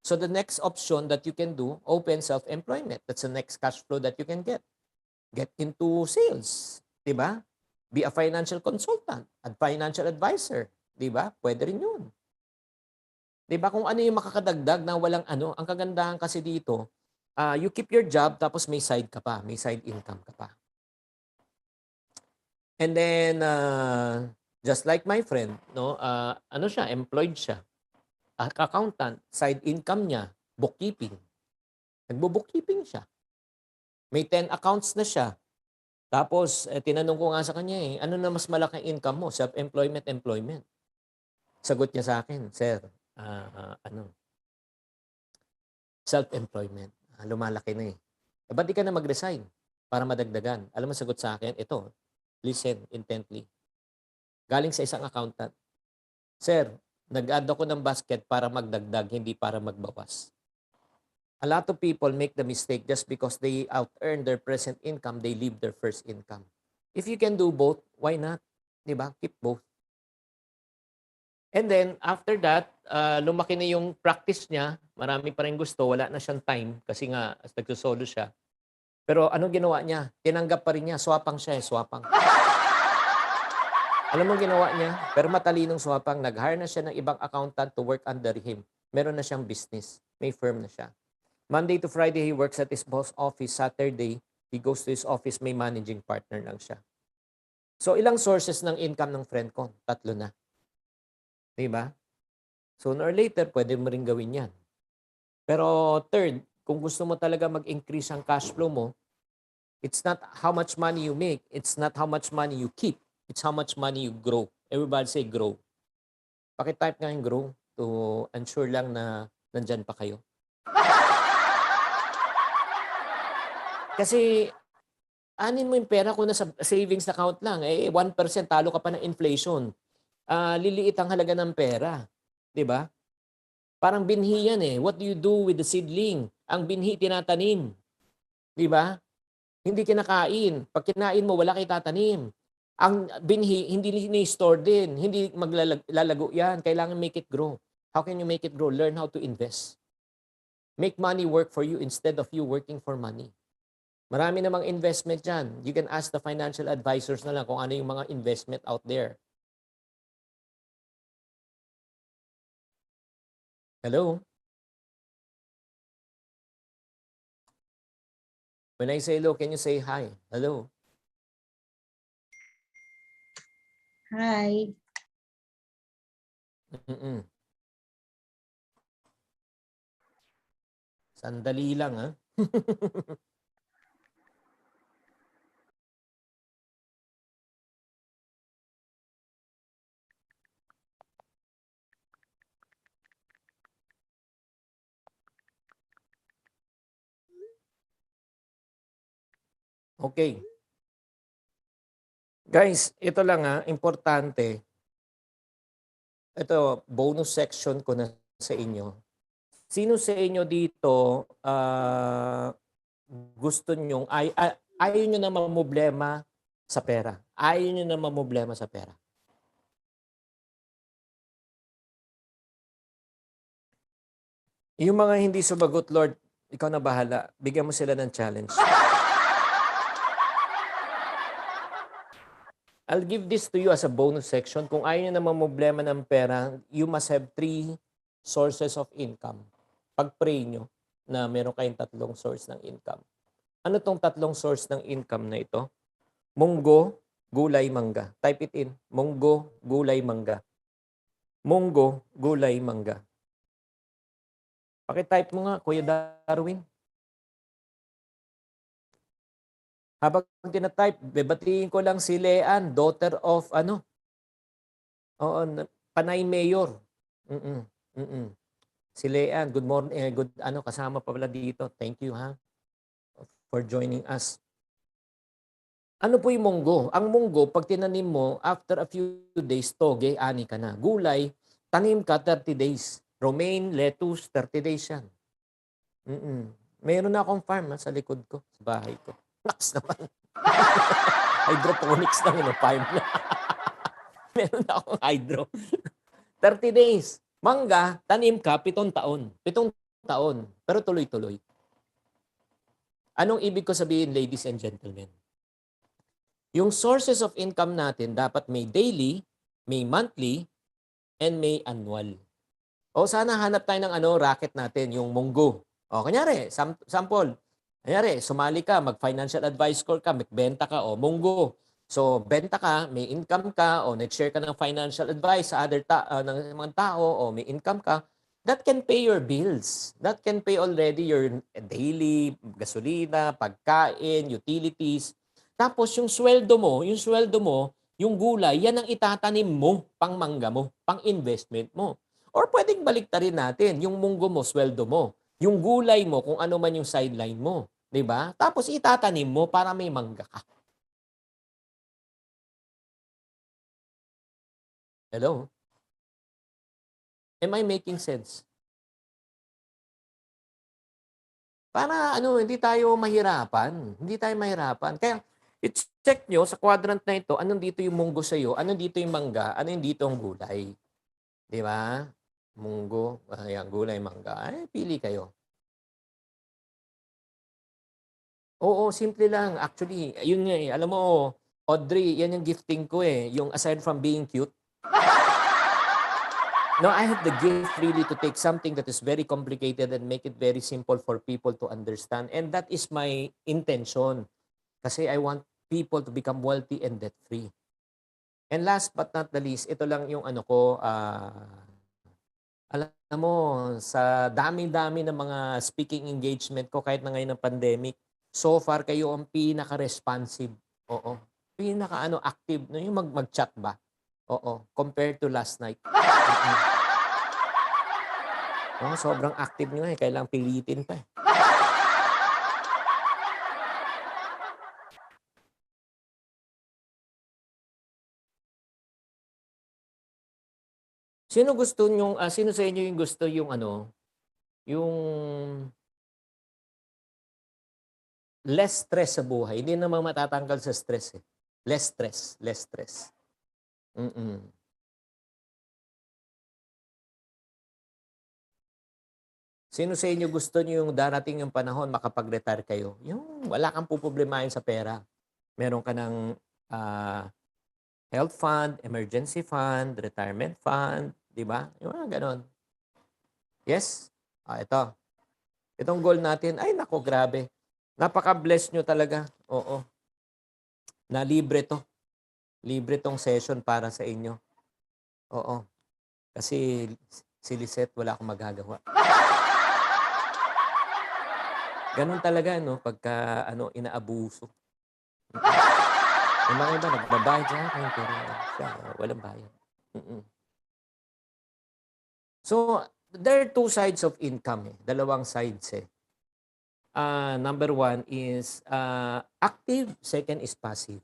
So the next option that you can do, open self-employment. That's the next cash flow that you can get. Get into sales, 'di ba? Be a financial consultant, a financial advisor, 'di ba? Pwede rin 'yun. 'Di ba kung ano yung makakadagdag na walang ang kagandahan kasi dito, you keep your job tapos may side ka pa, may side income ka pa. And then Just like my friend, no, ano siya, employed siya. Accountant, side income niya, bookkeeping. Nagbo-bookkeeping siya. May 10 accounts na siya. Tapos, tinanong ko nga sa kanya ano na mas malaking income mo? Self-employment, employment. Sagot niya sa akin, sir, self-employment. Lumalaki na eh. Ba't di ka na mag-resign para madagdagan? Alam mo, sagot sa akin, ito, listen intently. Galing sa isang accountant. Sir, nag-add ako ng basket para magdagdag, hindi para magbawas. A lot of people make the mistake just because they out-earn their present income, they leave their first income. If you can do both, why not? Diba? Keep both. And then, after that, lumaki na yung practice niya. Marami pa rin gusto. Wala na siyang time kasi nga nagsusolo siya. Pero ano ginawa niya? Tinanggap pa rin niya. Swapang siya swapang. Alam mo ginawa niya? Pero matalinong swapang. Nag-hire na siya ng ibang accountant to work under him. Meron na siyang business. May firm na siya. Monday to Friday, he works at his boss office. Saturday, he goes to his office. May managing partner lang siya. So, ilang sources ng income ng friend ko? 3 na. Diba? Sooner or later, pwede mo rin gawin yan. Pero third, kung gusto mo talaga mag-increase ang cash flow mo, it's not how much money you make. It's not how much money you keep. It's how much money you grow. Everybody say grow. Pakitype nga yung grow to ensure lang na nandyan pa kayo. Kasi, anin mo yung pera kung nasa savings account lang. 1% talo ka pa ng inflation. Liliit ang halaga ng pera. Diba? Parang binhi yan What do you do with the seedling? Ang binhi tinatanim. Diba? Hindi kinakain. Pag kinain mo, wala kay tatanim. Ang binhi, hindi ni-store din. Hindi maglalago yan. Kailangan make it grow. How can you make it grow? Learn how to invest. Make money work for you instead of you working for money. Marami namang investment dyan. You can ask the financial advisors na lang kung ano yung mga investment out there. Hello? When I say hello, can you say hi? Hello? Hi. Sandali lang, ha? Okay. Guys, ito lang importante. Ito, bonus section ko na sa inyo. Sino sa inyo dito gusto nyong, ayaw nyo na mamblema sa pera? Ayaw nyo na mamblema sa pera? Yung mga hindi sumagot, Lord, ikaw na bahala. Bigyan mo sila ng challenge. I'll give this to you as a bonus section. Kung ayaw nyo na mamblema ng pera, you must have 3 sources of income. Pag-pray nyo na meron kayong 3 source ng income. Ano tong 3 source ng income na ito? Munggo, gulay, mangga. Type it in. Munggo, gulay, mangga. Munggo, gulay, mangga. Paki-type mo nga, Kuya Darwin. Habang tinatype, bebatiin ko lang si Leanne, daughter of Panay Mayor. Si Leanne, good morning, kasama pa pala dito. Thank you for joining us. Ano po yung munggo? Ang munggo, pag tinanim mo, after a few days, toge, ani ka na. Gulay, tanim ka 30 days. Romaine, lettuce, 30 days yan. Meron na akong farm sa likod ko, sa bahay ko. Naks naman. Hydroponics lang farm na. Meron na akong hydro. 30 days. Mangga, tanim ka, 7 taon. 7 taon. Pero tuloy-tuloy. Anong ibig ko sabihin, ladies and gentlemen? Yung sources of income natin dapat may daily, may monthly, and may annual. O sana hanap tayo ng racket natin, yung munggo. O kanyari, sample. Kanyari, sumali ka, mag-financial advice score ka, magbenta ka, munggo. So, benta ka, may income ka, o nag-share ka ng financial advice sa ng mga tao, o may income ka, that can pay your bills. That can pay already your daily gasolina, pagkain, utilities. Tapos yung sweldo mo, yung gulay, yan ang itatanim mo, pang mangga mo, pang investment mo. Or pwedeng baliktarin natin, yung munggo mo, sweldo mo. Yung gulay mo, kung ano man yung sideline mo. 'Di ba? Tapos itatanim mo para may mangga ka. Hello? Am I making sense? Para hindi tayo mahirapan. Hindi tayo mahirapan. Kaya i-check nyo sa quadrant na ito, anong dito yung munggo sa'yo, anong dito yung mangga, anong dito ang gulay. Di ba? Munggo, ayan, gulay, mangga. Ay, pili kayo. Oo, simple lang. Actually, yun nga eh. Alam mo, Audrey, yan yung gifting ko eh. Yung aside from being cute, no, I have the gift really to take something that is very complicated and make it very simple for people to understand. And that is my intention. Kasi I want people to become wealthy and debt-free. And last but not the least, ito lang yung alam mo, sa dami-dami ng mga speaking engagement ko kahit na ngayon ng pandemic, so far kayo ang pinaka-responsive. Oo. Active. No, yung mag-chat ba? Oo. Compared to last night. Oh, sobrang active nyo eh. Kailangang pilitin pa eh. Sino sa inyo yung gusto yung yung less stress sa buhay? Hindi naman matatanggal sa stress eh. Less stress. Mm-mm. Sino sa inyo gusto niyo yung darating yung panahon makapag-retire kayo? Yung wala kang puproblemahin sa pera. Meron ka ng health fund, emergency fund, retirement fund, di ba? Yung mga ganon. Yes? Ito. Itong goal natin, ay nako, grabe. Napaka-bless nyo talaga. Oo. Na libre to. Libre tong session para sa inyo. Oo. Kasi si Lisette, wala akong magagawa. Ganon talaga, no? Pagka, inaabuso. Yung mga iba, nagbabayad sa akin, pero siya, walang bayad. So, there are two sides of income. Dalawang sides eh. Number one is active, second is passive.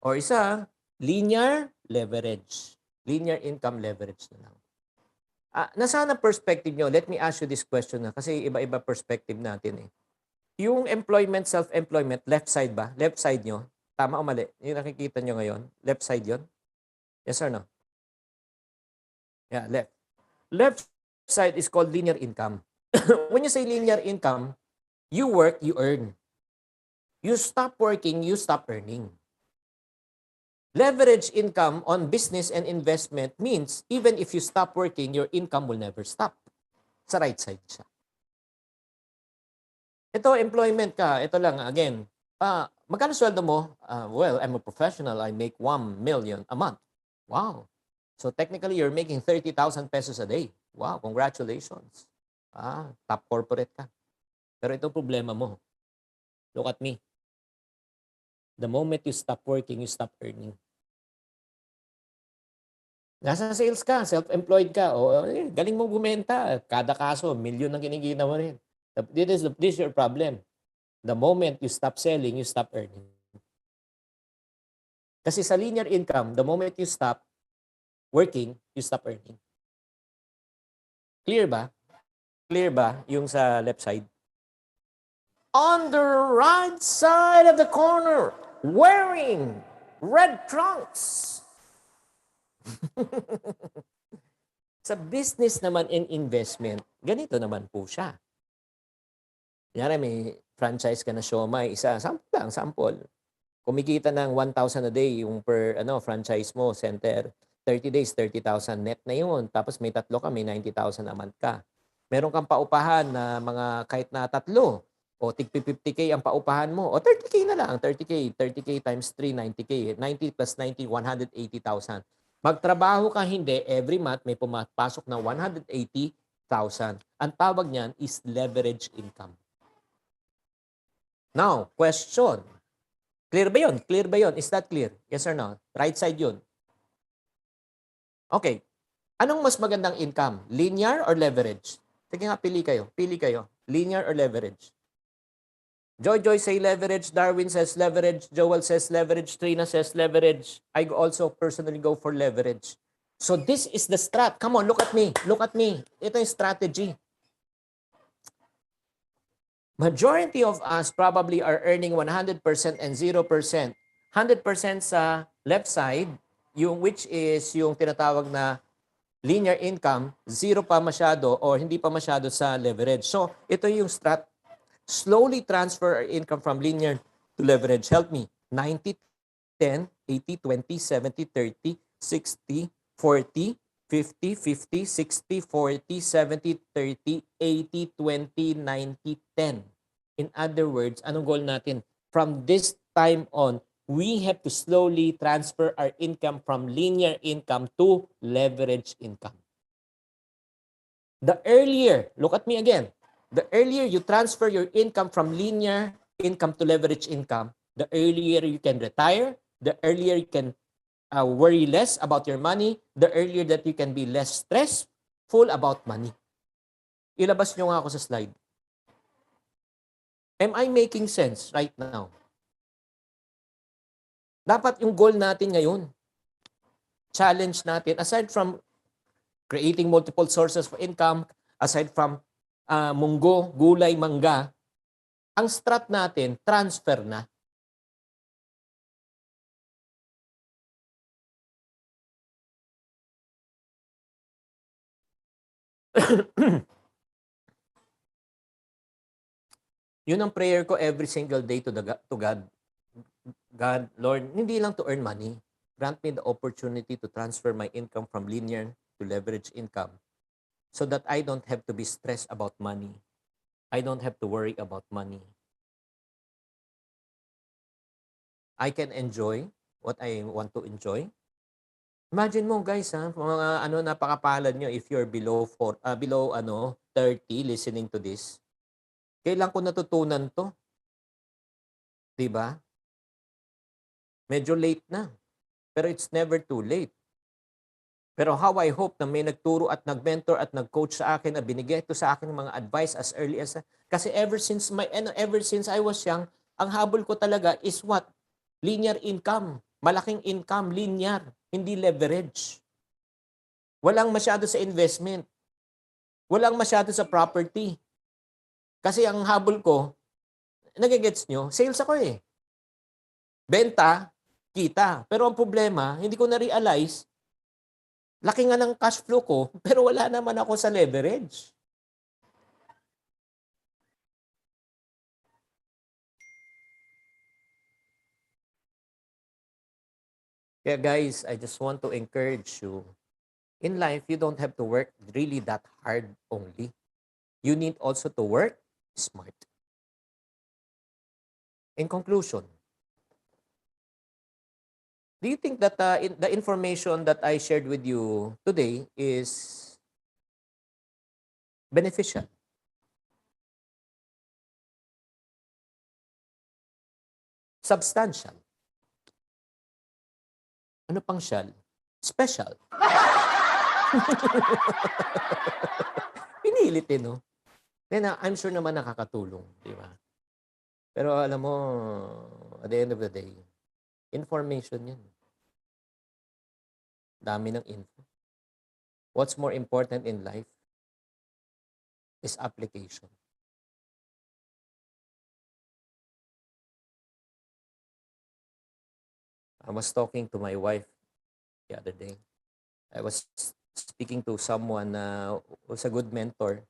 Or isa, linear leverage. Linear income leverage na lang. Nasaan ang perspective nyo? Let me ask you this question na kasi iba-iba perspective natin eh. Yung employment, self-employment, left side ba? Left side nyo? Tama o mali? Yung nakikita nyo ngayon? Left side yon? Yes or no? Yeah, left. Left side is called linear income. When you say linear income, you work, you earn. You stop working, you stop earning. Leverage income on business and investment means even if you stop working, your income will never stop. Sa right side siya. Ito, employment ka. Ito lang, again. Magkano sweldo mo? Well, I'm a professional. I make 1 million a month. Wow. So technically, you're making 30,000 pesos a day. Wow, congratulations. Top corporate ka. Pero ito problema mo. Look at me. The moment you stop working, you stop earning. Nasa sales ka, self-employed ka, galing mong bumenta. Kada kaso, milyon ang kinikita mo rin. This is your problem. The moment you stop selling, you stop earning. Kasi sa linear income, the moment you stop working, you stop earning. Clear ba? Clear ba yung sa left side? On the right side of the corner, wearing red trunks. Sa business naman and investment, ganito naman po siya. Kunyari may franchise ka na siomai, isa, sample. Kumikita ng 1,000 a day yung per franchise mo, center. 30 days, 30,000 net na yun. Tapos may tatlo ka, may 90,000 a month ka. Meron kang paupahan na mga kahit na 3 O tig 50K ang paupahan mo. O 30K na lang. 30K. 30K times 3, 90K. 90 plus 90, 180,000. Magtrabaho ka hindi, every month may pumapasok na 180,000. Ang tawag niyan is leverage income. Now, question. Clear ba yun? Clear ba yun? Is that clear? Yes or no? Right side yun. Okay. Anong mas magandang income? Linear or leverage? Sige nga, pili kayo. Pili kayo. Linear or leverage? Joy say leverage. Darwin says leverage. Joel says leverage. Trina says leverage. I also personally go for leverage. So this is the strat. Come on, look at me. Look at me. Ito yung strategy. Majority of us probably are earning 100% and 0%. 100% sa left side, yung which is yung tinatawag na linear income, zero pa masyado or hindi pa masyado sa leverage. So ito yung strat. Slowly transfer our income from linear to leverage. Help me. 90, 10, 80, 20, 70, 30, 60, 40, 50, 50, 60, 40, 70, 30, 80, 20, 90, 10. In other words, anong goal natin? From this time on, we have to slowly transfer our income from linear income to leverage income. The earlier, look at me again, the earlier you transfer your income from linear income to leverage income, the earlier you can retire, the earlier you can worry less about your money, the earlier that you can be less stressful about money. Ilabas nyo nga ako sa slide. Am I making sense right now? Dapat yung goal natin ngayon, challenge natin, aside from creating multiple sources of income, aside from munggo, gulay, mangga, ang strat natin, transfer na. Yun ang prayer ko every single day to God. God, Lord, hindi lang to earn money. Grant me the opportunity to transfer my income from linear to leverage income so that I don't have to be stressed about money. I don't have to worry about money. I can enjoy what I want to enjoy. Imagine mo guys, mga napakapalad nyo if you're below 30 listening to this. Kailan ko natutunan to? 'Di ba? Medyo late na. Pero it's never too late. Pero how I hope na may nagturo at nagmentor at nagcoach sa akin na binigay ito sa akin mga advice as early as kasi ever since I was young, ang habol ko talaga is what? Linear income. Malaking income, linear, hindi leverage. Walang masyado sa investment. Walang masyado sa property. Kasi ang habol ko, nagigets nyo, sales ako eh. Benta, kita. Pero ang problema, hindi ko na-realize, laki nga ng cash flow ko, pero wala naman ako sa leverage. Kaya guys, I just want to encourage you, in life, you don't have to work really that hard only. You need also to work smart. In conclusion, do you think that the information that I shared with you today is beneficial? Substantial? Ano pang siyal? Special? Pinilit eh, no? Then, I'm sure naman nakakatulong, di ba? Pero alam mo, at the end of the day, information yan. Dami ng info. What's more important in life is application. I was talking to my wife the other day. I was speaking to someone who's a good mentor.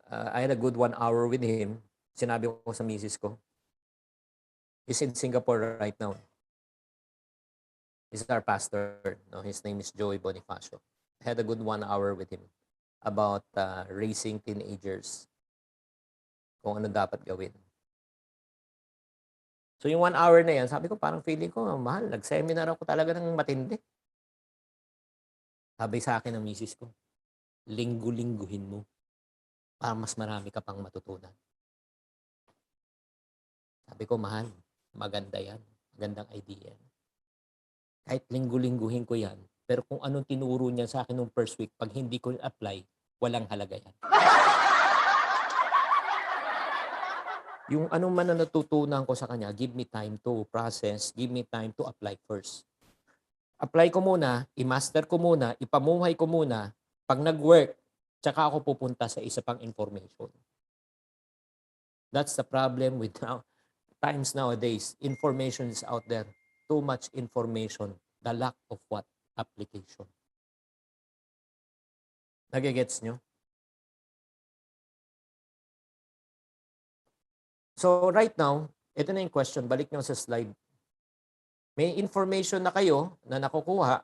I had a good 1 hour with him. Sinabi ko sa misis ko. He's in Singapore right now. He's our pastor. No, his name is Joey Bonifacio. I had a good 1 hour with him about raising teenagers. kung ano dapat gawin. So yung 1 hour na yan, sabi ko parang feeling ko, mahal, nag-seminar ako talaga ng matindi. Sabi sa akin ng misis ko, linggo-lingguhin mo para mas marami ka pang matutunan. Sabi ko, mahal, maganda yan. Magandang idea. Kahit linggo-lingguhin ko yan, pero kung anong tinuro niya sa akin nung first week, pag hindi ko apply, walang halaga yan. Yung anong man na natutunan ko sa kanya, give me time to process, give me time to apply first. Apply ko muna, i-master ko muna, ipamuhay ko muna, pag nag-work, tsaka ako pupunta sa isa pang information. That's the problem with times nowadays. Information is out there. Too much information. The lack of what? Application. Nagigets nyo? So right now, ito na yung question. Balik nyo sa slide. May information na kayo na nakukuha.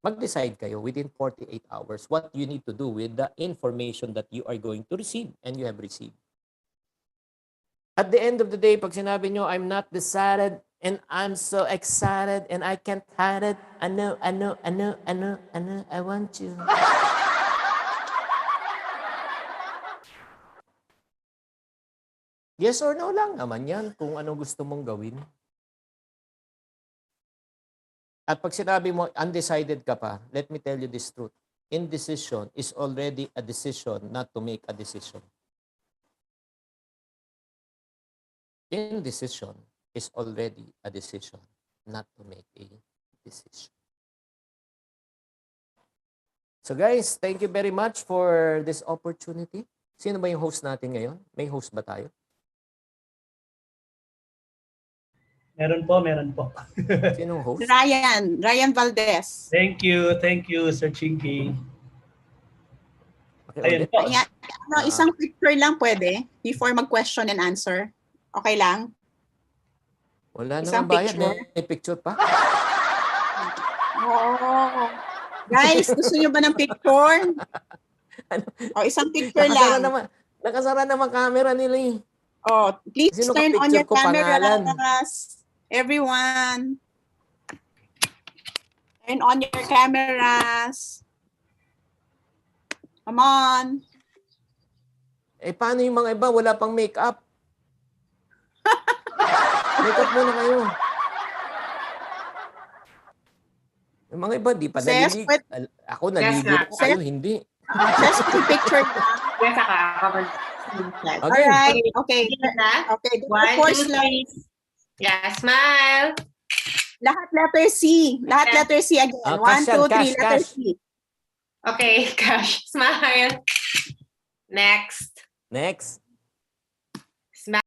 Mag-decide kayo within 48 hours what you need to do with the information that you are going to receive and you have received. At the end of the day, pag sinabi nyo, I'm not decided and I'm so excited and I can't hide it. I know, I want you. Yes or no lang naman yan kung ano gusto mong gawin. At pag sinabi mo, undecided ka pa, let me tell you this truth. Indecision is already a decision not to make a decision. Indecision is already a decision not to make a decision. So guys, thank you very much for this opportunity. Sino ba yung host natin ngayon? May host ba tayo? Meron po. Sinong host? Ryan Valdez. Thank you, Sir Chinky. Okay, Ayun ulit. po. Ayan, isang picture lang pwede before mag-question and answer. Okay lang? Wala Isang naman bayad. picture. May picture pa. Oo. Guys, gusto niyo ba ng picture? O, isang picture lang. Nakasara naman camera nila eh. Oh, please Sino turn on your ka-picture ko? Pangalan. cameras. Everyone. Turn on your cameras. Come on. Eh, paano yung mga iba? Wala pang make-up. Make-up muna kayo. Yung mga iba, di pa Sis, naliligo. pwede- Ako naligo. Yes, Kayo, hindi. Just a picture lang. Yes, cover. Okay. Alright. Okay. Na? Okay. One, Four two, slides. three. Yeah, smile. Lahat letter C. Lahat Okay. letter C again. Ah, 1, cash yan, 2, 3. cash, Letter cash. C. Okay, Cash, smile. Next. Next.